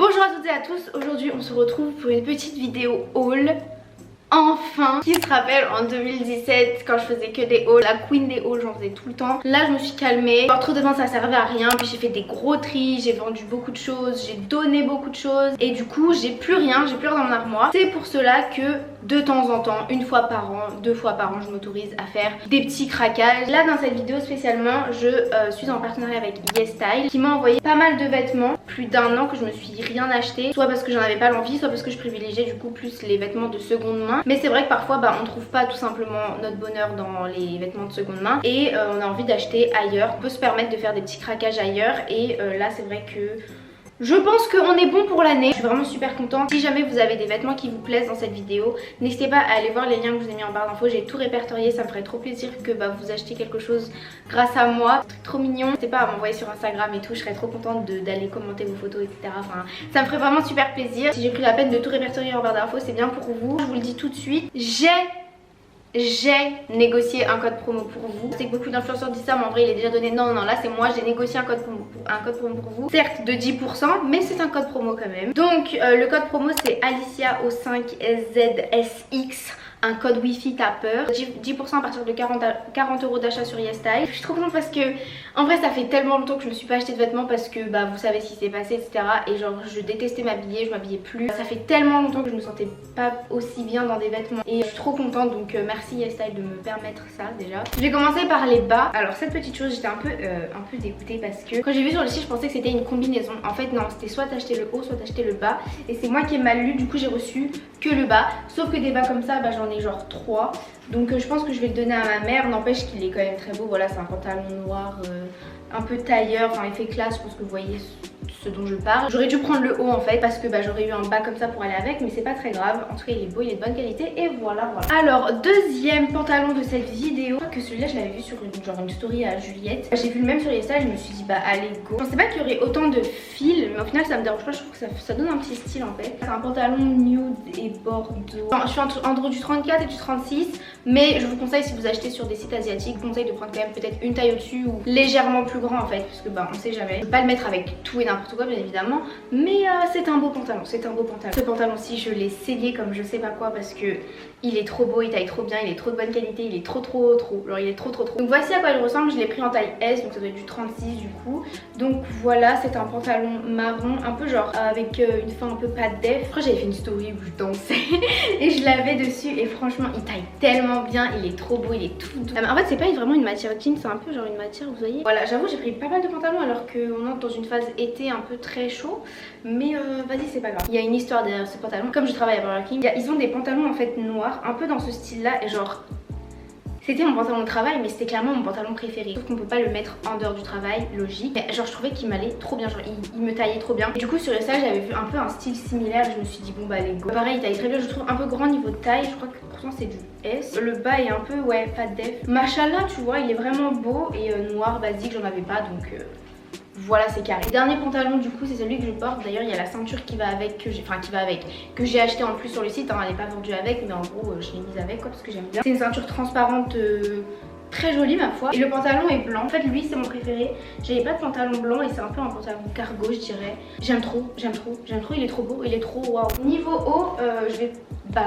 Bonjour à toutes et à tous, aujourd'hui on se retrouve pour une petite vidéo haul. Enfin, qui se rappelle en 2017 quand je faisais que des hauls, la queen des hauls, j'en faisais tout le temps. Là je me suis calmée, avoir trop de ventes ça servait à rien, puis j'ai fait des gros tris, j'ai vendu beaucoup de choses, j'ai donné beaucoup de choses et du coup j'ai plus rien dans mon armoire. C'est pour cela que de temps en temps, une fois par an, 2 fois par an, je m'autorise à faire des petits craquages. Là dans cette vidéo spécialement, je suis en partenariat avec YesStyle qui m'a envoyé pas mal de vêtements. Plus d'un an que je me suis rien acheté, soit parce que j'en avais pas l'envie, soit parce que je privilégiais du coup plus les vêtements de seconde main. Mais c'est vrai que parfois on trouve pas tout simplement notre bonheur dans les vêtements de seconde main et on a envie d'acheter ailleurs. On peut se permettre de faire des petits craquages ailleurs et là c'est vrai que je pense qu'on est bon pour l'année. Je suis vraiment super contente. Si jamais vous avez des vêtements qui vous plaisent dans cette vidéo, n'hésitez pas à aller voir les liens que je vous ai mis en barre d'infos. J'ai tout répertorié, ça me ferait trop plaisir que vous achetiez quelque chose grâce à moi. Trop mignon. N'hésitez pas à m'envoyer sur Instagram et tout, je serais trop contente d'aller commenter vos photos, etc. Enfin, ça me ferait vraiment super plaisir. Si j'ai pris la peine de tout répertorier en barre d'infos, c'est bien pour vous. Je vous le dis tout de suite, j'ai négocié un code promo pour vous. C'est que beaucoup d'influenceurs disent ça mais en vrai il est déjà donné. Non là c'est moi, j'ai négocié un code promo pour vous. Certes de 10% mais c'est un code promo quand même. Donc le code promo c'est Alicia au 5ZSX. Un code wifi tapeur, 10% à partir de 40 € d'achat sur YesStyle. Je suis trop contente parce que en vrai ça fait tellement longtemps que je me suis pas acheté de vêtements parce que vous savez ce qui s'est passé, etc. Et genre je détestais m'habiller, je m'habillais plus. Ça fait tellement longtemps que je me sentais pas aussi bien dans des vêtements et je suis trop contente, donc merci YesStyle de me permettre ça déjà. Je vais commencer par les bas. Alors cette petite chose j'étais un peu dégoûtée parce que quand j'ai vu sur le site je pensais que c'était une combinaison. En fait non, c'était soit t'acheter le haut soit t'acheter le bas et c'est moi qui ai mal lu, du coup j'ai reçu que le bas. Sauf que des bas comme ça j'en ai genre 3, donc je pense que je vais le donner à ma mère. N'empêche qu'il est quand même très beau. Voilà, c'est un pantalon noir un peu tailleur, enfin effet classe, je pense que vous voyez ce dont je parle. J'aurais dû prendre le haut en fait parce que j'aurais eu un bas comme ça pour aller avec, mais c'est pas très grave. En tout cas il est beau, il est de bonne qualité et voilà. Alors deuxième pantalon de cette vidéo, que celui-là je l'avais vu sur une story à Juliette. J'ai vu le même sur les salles, je me suis dit allez go. Je pensais pas qu'il y aurait autant de fils, mais au final ça me dérange pas, je trouve que ça donne un petit style en fait. C'est un pantalon nude et bordeaux. Enfin, je suis entre du 34 et du 36, mais je vous conseille, si vous achetez sur des sites asiatiques, je vous conseille de prendre quand même peut-être une taille au-dessus ou légèrement plus grand en fait, parce que on sait jamais. Je vais pas le mettre avec tout et n'importe quoi bien évidemment, mais c'est un beau pantalon, c'est un beau pantalon. Ce pantalon-ci je l'ai saigné comme je sais pas quoi parce que il est trop beau, il taille trop bien, il est trop de bonne qualité, il est trop genre il est trop. Donc voici à quoi il ressemble, je l'ai pris en taille S, donc ça doit être du 36 du coup. Donc voilà, c'est un pantalon marron, un peu genre avec une fin un peu pâte def. Après j'avais fait une story où je dansais et je l'avais dessus et franchement il taille tellement bien, il est trop beau, il est tout doux. En fait c'est pas vraiment une matière jean, c'est un peu genre une matière, vous voyez. Voilà, j'avoue j'ai pris pas mal de pantalons alors qu'on entre dans une phase été un peu très chaud, mais vas-y c'est pas grave. Il y a une histoire derrière ce pantalon. Comme je travaille à Burger King, ils ont des pantalons en fait noirs, un peu dans ce style là et genre c'était mon pantalon de travail, mais c'était clairement mon pantalon préféré. Sauf qu'on peut pas le mettre en dehors du travail, logique. Mais genre je trouvais qu'il m'allait trop bien, genre il me taillait trop bien. Et du coup sur les salles j'avais vu un peu un style similaire et je me suis dit allez go. Pareil il taille très bien, je trouve un peu grand niveau de taille, je crois que pourtant c'est du S. Le bas est un peu pas de def. Machallah tu vois, il est vraiment beau et noir basique, j'en avais pas donc voilà c'est carré. Le dernier pantalon du coup c'est celui que je porte. D'ailleurs il y a la ceinture qui va avec, que j'ai acheté en plus sur le site, elle n'est pas vendue avec mais en gros je l'ai mise avec quoi parce que j'aime bien. C'est une ceinture transparente très jolie ma foi. Et le pantalon est blanc. En fait lui c'est mon préféré. J'avais pas de pantalon blanc et c'est un peu un pantalon cargo je dirais. J'aime trop, il est trop beau, il est trop waouh. Niveau haut je vais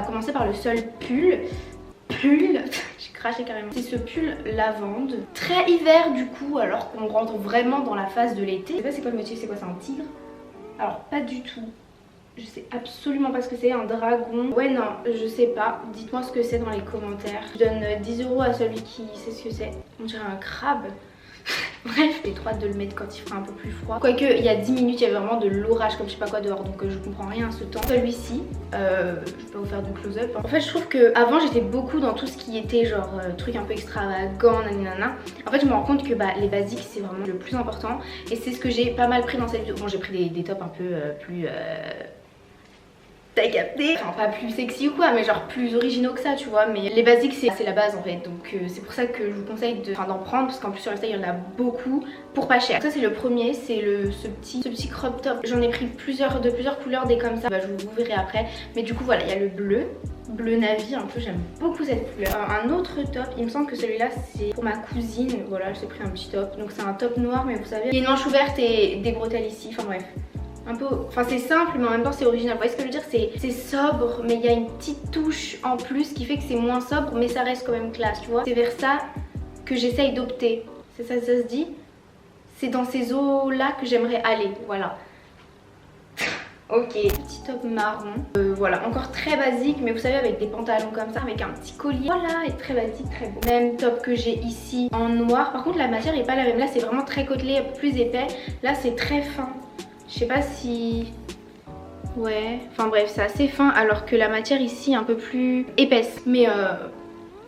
commencer par le seul pull. J'ai craché carrément. C'est ce pull lavande, très hiver du coup alors qu'on rentre vraiment dans la phase de l'été. Je sais pas c'est quoi le motif, c'est quoi, c'est un tigre? Alors pas du tout, je sais absolument pas ce que c'est, un dragon. Ouais non, je sais pas, dites-moi ce que c'est dans les commentaires. Je donne 10 € à celui qui sait ce que c'est. On dirait un crabe. Bref, j'ai trop hâte de le mettre quand il fera un peu plus froid. Quoique il y a 10 minutes il y avait vraiment de l'orage comme je sais pas quoi dehors, donc je comprends rien à ce temps. Celui-ci, je vais pas vous faire de close-up. En fait je trouve que avant j'étais beaucoup dans tout ce qui était genre truc un peu extravagant, nanana. En fait je me rends compte que les basiques c'est vraiment le plus important et c'est ce que j'ai pas mal pris dans cette vidéo. Bon j'ai pris des tops un peu plus... t'as capté, enfin pas plus sexy ou quoi mais genre plus originaux que ça tu vois, mais les basiques c'est la base en fait, donc c'est pour ça que je vous conseille d'en prendre parce qu'en plus sur le site il y en a beaucoup pour pas cher. Ça c'est le premier, c'est ce petit crop top. J'en ai pris plusieurs couleurs des comme ça, je vous verrai après, mais du coup voilà il y a le bleu navy un peu, j'aime beaucoup cette couleur. Un autre top, il me semble que celui-là c'est pour ma cousine, voilà je t'ai pris un petit top, donc c'est un top noir mais vous savez il y a une manche ouverte et des bretelles ici, enfin bref. un peu, enfin c'est simple mais en même temps c'est original. Vous voyez ce que je veux dire, c'est sobre mais il y a une petite touche en plus qui fait que c'est moins sobre mais ça reste quand même classe, tu vois. C'est vers ça que j'essaye d'opter, c'est ça, ça se dit. C'est dans ces eaux là que j'aimerais aller, voilà. Ok, petit top marron, voilà, encore très basique, mais vous savez avec des pantalons comme ça, avec un petit collier, voilà, et très basique, très beau. Même top que j'ai ici en noir, par contre la matière est pas la même, là c'est vraiment très côtelé, un peu plus épais, là c'est très fin, je sais pas si... Ouais, enfin bref, c'est assez fin, alors que la matière ici est un peu plus épaisse, mais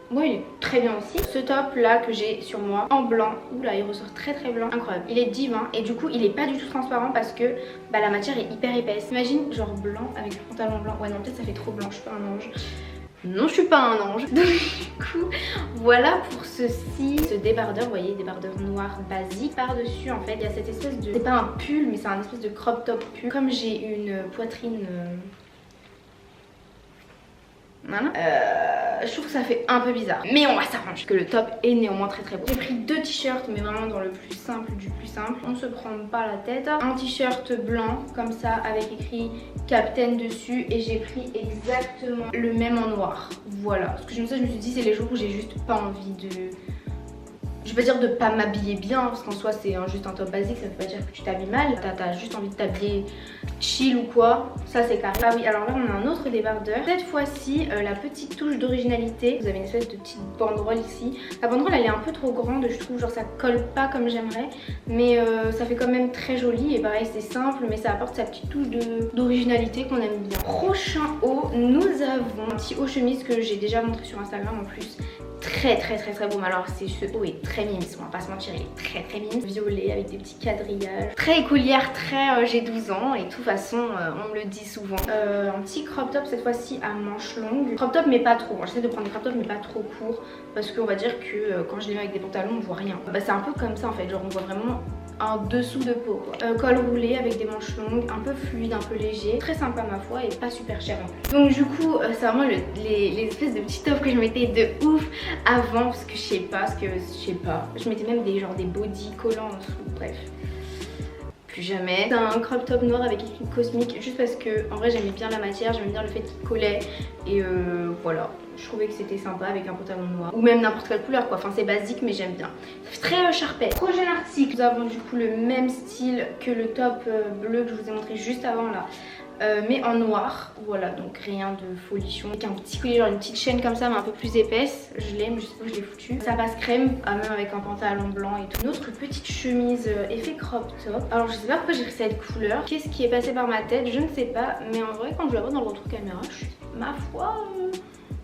ouais, il est très bien aussi. Ce top là que j'ai sur moi en blanc, oula il ressort très très blanc, incroyable. Il est divin et du coup il est pas du tout transparent parce que bah, la matière est hyper épaisse. Imagine genre blanc avec le pantalon blanc, ouais non peut-être ça fait trop blanc, je suis pas un ange. Non je suis pas un ange. Donc du coup voilà pour ceci, ce débardeur, vous voyez débardeur noir basique. Par dessus en fait il y a cette espèce de, c'est pas un pull mais c'est un espèce de crop top pull. Comme j'ai une poitrine... Voilà. Je trouve que ça fait un peu bizarre, mais on va s'arranger. Que le top est néanmoins très très beau. J'ai pris 2 t-shirts, mais vraiment dans le plus simple du plus simple. On se prend pas la tête. Un t-shirt blanc comme ça avec écrit Captain dessus, et j'ai pris exactement le même en noir. Voilà. Parce que je me suis dit c'est les jours où j'ai juste pas envie de... Je vais pas dire de pas m'habiller bien parce qu'en soi c'est juste un top basique, ça veut pas dire que tu t'habilles mal. T'as juste envie de t'habiller chill ou quoi, ça c'est carré. Ah oui, alors là on a un autre débardeur. Cette fois-ci la petite touche d'originalité. Vous avez une espèce de petite banderole ici. La banderole elle est un peu trop grande, je trouve, genre ça colle pas comme j'aimerais. Mais ça fait quand même très joli et pareil c'est simple mais ça apporte sa petite touche d'originalité qu'on aime bien. Prochain haut, nous avons un petit haut chemise que j'ai déjà montré sur Instagram en plus. Très beau, mais alors ce haut est très mime, on va pas se mentir, il est très mime, violet avec des petits quadrillages, très écolière, très j'ai 12 ans et de toute façon on me le dit souvent. Un petit crop top cette fois-ci à manches longues, crop top mais pas trop, j'essaie de prendre des crop top mais pas trop courts parce qu'on va dire que quand je les mets avec des pantalons on voit rien. Bah c'est un peu comme ça en fait, genre on voit vraiment en dessous de peau quoi. Col roulé avec des manches longues, un peu fluide, un peu léger, très sympa ma foi et pas super cher en plus. Donc du coup c'est vraiment les espèces de petits tops que je mettais de ouf avant parce que je sais pas, je mettais même des body collants en dessous, bref. Plus jamais. C'est un crop top noir avec écrit cosmique juste parce que en vrai j'aimais bien la matière, j'aimais bien le fait qu'il collait et voilà. Je trouvais que c'était sympa avec un pantalon noir ou même n'importe quelle couleur quoi, enfin c'est basique mais j'aime bien. Ça fait très Sharpay. Prochain article, nous avons du coup le même style que le top bleu que je vous ai montré juste avant là. Mais en noir, voilà, donc rien de folichon. Avec un petit collier, genre une petite chaîne comme ça mais un peu plus épaisse. Je l'aime, je sais pas où je l'ai foutu. Ça passe crème, même avec un pantalon blanc et tout. Une autre petite chemise effet crop top. Alors je sais pas pourquoi j'ai pris cette couleur. Qu'est-ce qui est passé par ma tête, je ne sais pas. Mais en vrai quand je la vois dans le retour caméra, je suis ma foi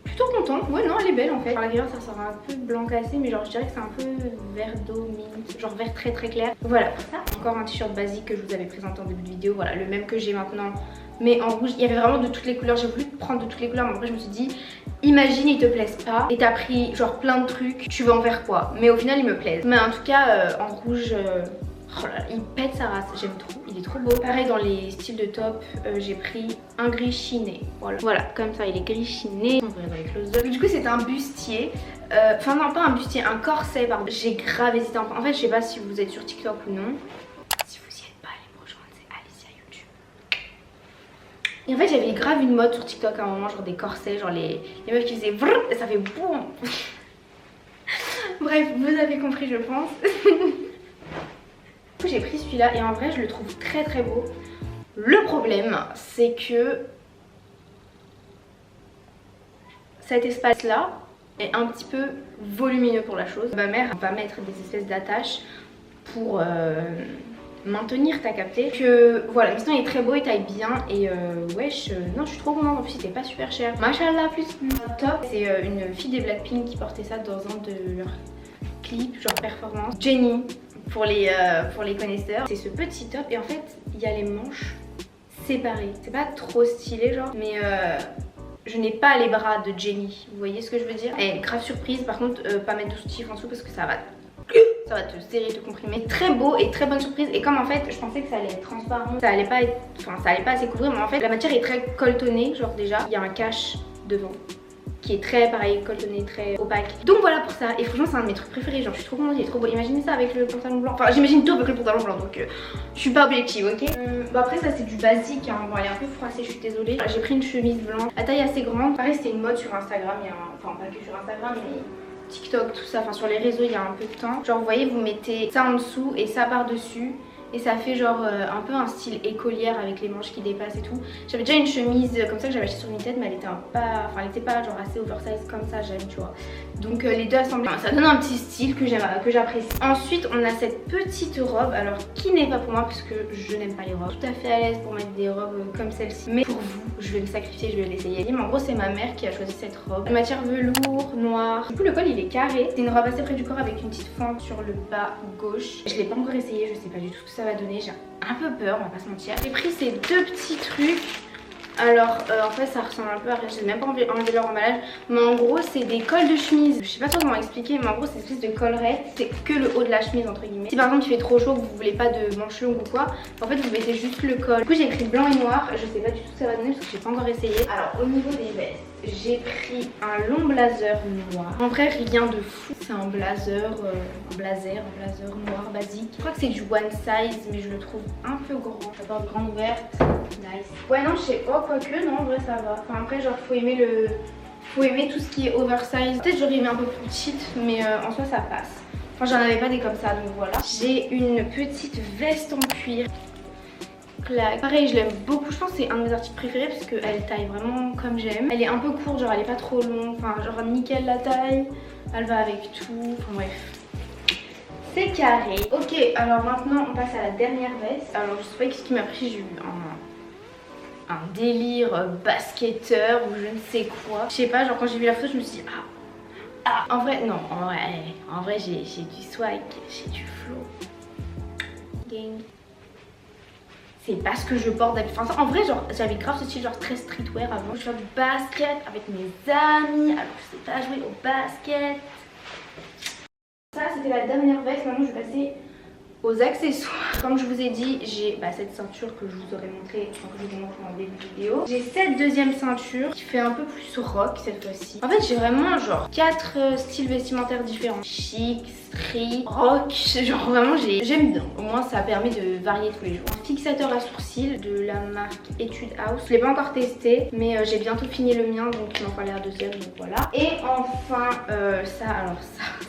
plutôt contente. Ouais non elle est belle en fait. Par l'extérieur ça sort un peu blanc cassé mais genre je dirais que c'est un peu vert d'eau mint, genre vert très clair. Voilà pour ça. Encore un t-shirt basique que je vous avais présenté en début de vidéo. Voilà le même que j'ai maintenant mais en rouge. Il y avait vraiment de toutes les couleurs, j'ai voulu prendre de toutes les couleurs mais après je me suis dit imagine ils te plaisent pas et t'as pris genre plein de trucs, tu vas en faire quoi? Mais au final ils me plaisent. Mais en tout cas en rouge oh là là, il pète sa race, j'aime trop, il est trop beau. Pareil dans les styles de top, j'ai pris un gris chiné, voilà comme ça il est gris chiné. On va regarder avec close-up. Du coup c'est un bustier, enfin non pas un bustier, un corset pardon. J'ai grave hésité, en fait je sais pas si vous êtes sur TikTok ou non. Si vous y êtes pas allez me rejoindre, c'est Alicia YouTube. Et en fait j'avais grave une mode sur TikTok à un moment, genre des corsets, genre les meufs qui faisaient vrr, et ça fait boum. Bref vous avez compris je pense. J'ai pris celui-là et en vrai je le trouve très beau. Le problème c'est que cet espace là est un petit peu volumineux pour la chose. Ma mère va mettre des espèces d'attaches pour maintenir, t'as capté. Que voilà, sinon il est très beau, il taille bien et wesh, non je suis trop contente, en plus il était pas super cher. Machallah plus top. C'est une fille des Blackpink qui portait ça dans un de leurs clips, genre performance. Jennie. Pour les connaisseurs, c'est ce petit top et en fait il y a les manches séparées. C'est pas trop stylé genre, mais je n'ai pas les bras de Jennie, vous voyez ce que je veux dire? Et grave surprise, par contre pas mettre de soutif en dessous parce que ça va te serrer, te comprimer. Très beau et très bonne surprise. Et comme en fait je pensais que ça allait être transparent, ça allait pas être, enfin ça allait pas assez couvrir, mais en fait la matière est très colletonnée, genre déjà il y a un cache devant. qui est très pareil, cotonné, très opaque. Donc voilà pour ça. Et franchement c'est un de mes trucs préférés, genre je suis trop contente, il est trop beau. Imaginez ça avec le pantalon blanc. Enfin j'imagine tout avec le pantalon blanc, donc je suis pas objective, ok. Bon après ça c'est du basique, hein. Bon elle est un peu froissée, je suis désolée. J'ai pris une chemise blanche, la taille assez grande. Pareil c'était une mode sur Instagram, enfin pas que sur Instagram mais TikTok, tout ça, enfin sur les réseaux il y a un peu de temps. Genre vous voyez, vous mettez ça en dessous et ça par dessus. Et ça fait genre un peu un style écolière avec les manches qui dépassent et tout. J'avais déjà une chemise comme ça que j'avais achetée sur Vinted, mais elle était pas genre assez oversize comme ça, j'aime, tu vois. Donc les deux assemblés, ça donne un petit style que j'apprécie. Ensuite on a cette petite robe, alors qui n'est pas pour moi parce que je n'aime pas les robes. Tout à fait à l'aise pour mettre des robes comme celle-ci, mais pour vous je vais me sacrifier, je vais l'essayer. Mais en gros c'est ma mère qui a choisi cette robe, matière velours noir. Du coup le col il est carré, c'est une robe assez près du corps avec une petite fente sur le bas gauche. Je l'ai pas encore essayé, je sais pas du tout ce que ça va donner, j'ai un peu peur, on va pas se mentir. J'ai pris ces deux petits trucs. Alors en fait ça ressemble un peu à rien, j'ai même pas enlevé leur emballage. Mais en gros c'est des cols de chemise. Je sais pas trop comment expliquer, mais en gros c'est une espèce de collerette. C'est que le haut de la chemise entre guillemets. Si par exemple il fait trop chaud, que vous voulez pas de manches longues ou quoi, en fait vous mettez juste le col. Du coup j'ai écrit blanc et noir, je sais pas du tout ce que ça va donner parce que j'ai pas encore essayé. Alors au niveau des vestes, j'ai pris un long blazer noir. En vrai rien de fou, c'est un blazer, noir basique. Je crois que c'est du one size mais je le trouve un peu grand. La porte grande ouverte, nice. Ouais non je sais pas, quoique non en vrai ça va. Enfin après genre faut aimer tout ce qui est oversize. Peut-être j'aurais aimé un peu plus petite mais en soi ça passe. Enfin j'en avais pas des comme ça donc voilà. J'ai une petite veste en cuir. Clac. Pareil je l'aime beaucoup, je pense que c'est un de mes articles préférés parce qu'elle taille vraiment comme j'aime. Elle est un peu courte, genre elle est pas trop longue, enfin genre nickel la taille, elle va avec tout, enfin bref. C'est carré. Ok alors maintenant on passe à la dernière veste. Alors je sais pas ce qui m'a pris, j'ai eu un délire basketteur ou je ne sais quoi. Je sais pas, genre quand j'ai vu la photo je me suis dit en vrai non, en vrai j'ai du swag, j'ai du flow. Gang. C'est pas ce que je porte d'habitude. Enfin, en vrai, genre, j'avais grave ce style genre très streetwear avant. Je fais du basket avec mes amis. Alors, je sais pas jouer au basket. Ça, c'était la dernière veste. Maintenant, je vais passer aux accessoires. Comme je vous ai dit, j'ai cette ceinture que je vous aurais montré, que je vous ai montré en début de vidéo. J'ai cette deuxième ceinture qui fait un peu plus rock cette fois-ci. En fait, j'ai vraiment genre 4 styles vestimentaires différents. Chic, street, rock. Genre vraiment, j'aime bien. Au moins, ça permet de varier tous les jours. Un fixateur à sourcils de la marque Etude House. Je l'ai pas encore testé, mais j'ai bientôt fini le mien, donc il m'en fallait un deuxième, donc voilà. Et enfin, ça,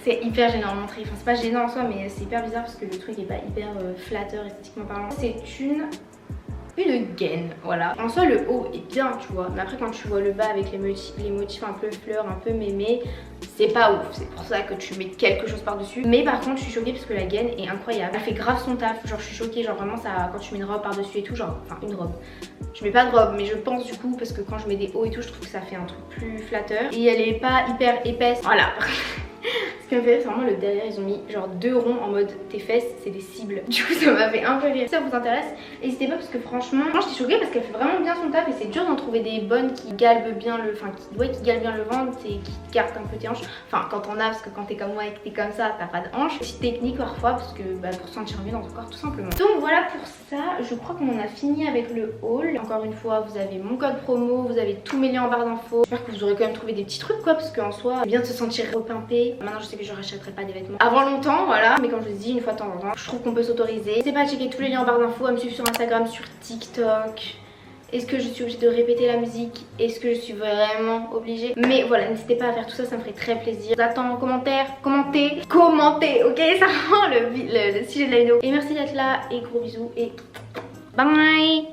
c'est hyper gênant à montrer. Enfin, c'est pas gênant en soi, mais c'est hyper bizarre parce que le truc est pas hyper flatteur esthétiquement parlant. C'est une gaine, voilà. En soi le haut est bien tu vois, mais après quand tu vois le bas avec les motifs un peu fleurs, un peu mémé, c'est pas ouf. C'est pour ça que tu mets quelque chose par dessus. Mais par contre je suis choquée parce que la gaine est incroyable. Elle fait grave son taf, genre je suis choquée, genre vraiment ça, quand tu mets une robe par dessus et tout, genre, enfin une robe. Je mets pas de robe mais je pense du coup parce que quand je mets des hauts et tout je trouve que ça fait un truc plus flatteur. Et elle est pas hyper épaisse, voilà. Ce qui m'a fait rire, c'est vraiment le derrière, ils ont mis genre 2 ronds en mode tes fesses c'est des cibles. Du coup ça m'a fait un peu rire. Si ça vous intéresse, n'hésitez pas parce que franchement, moi j'étais choquée parce qu'elle fait vraiment bien son taf et c'est dur d'en trouver des bonnes qui galbent bien le, qui galbent bien le ventre et qui gardent un peu tes hanches. Enfin quand on a, parce que quand t'es comme moi et que t'es comme ça, t'as pas de hanches. Petite technique parfois parce que pour se sentir mieux dans ton corps tout simplement. Donc voilà pour ça, je crois qu'on en a fini avec le haul. Encore une fois, vous avez mon code promo, vous avez tous mes liens en barre d'infos. J'espère que vous aurez quand même trouvé des petits trucs quoi, parce qu'en soi, c'est bien de se sentir repimpé. Maintenant je sais que je rachèterai pas des vêtements avant longtemps, voilà, mais comme je vous dis, une fois de temps en temps je trouve qu'on peut s'autoriser. N'hésitez pas à checker tous les liens en barre d'infos, à me suivre sur Instagram, sur TikTok. Est-ce que je suis obligée de répéter la musique? Est-ce que je suis vraiment obligée? Mais voilà, n'hésitez pas à faire tout ça, ça me ferait très plaisir. J'attends en commentaire, commentez, ok, ça rend le sujet de la vidéo. Et merci d'être là et gros bisous et bye.